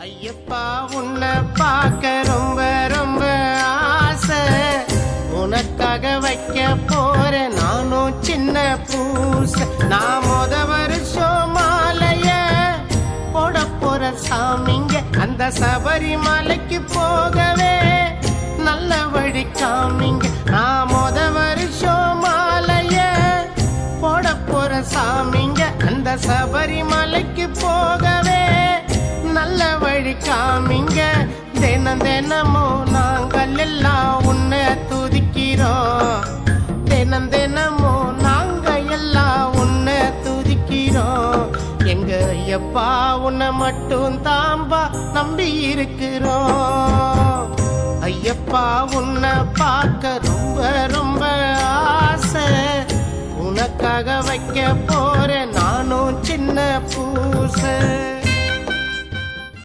ஐயப்பா உன்னை பார்க்க ரொம்ப ரொம்ப ஆசை, உனக்காக வைக்க போறேன் நானும் சின்ன பூசை. நான் வருஷம் மாலைய போட போற சாமிங்க, அந்த சபரிமலைக்கு போகவே நல்ல வழி காமிங்க. நான் வருஷம் மாலைய போட போற சாமிங்க, அந்த சபரிமலைக்கு போகவே நல்ல வழி காமிங்க. தினம் தினமும் நாங்கள் எல்லாம் உன்னை துதிக்கிறோம், தினம் தினமும் நாங்க எல்லாம் உன்னை துதிக்கிறோம். எங்க ஐயப்பா உன்னை மட்டும் தாம்பா நம்பி இருக்கிறோம். ஐயப்பா உன்னை பார்க்க ரொம்ப ரொம்ப ஆசை, உனக்காக வைக்க போறேன் நானும் சின்ன பூசை.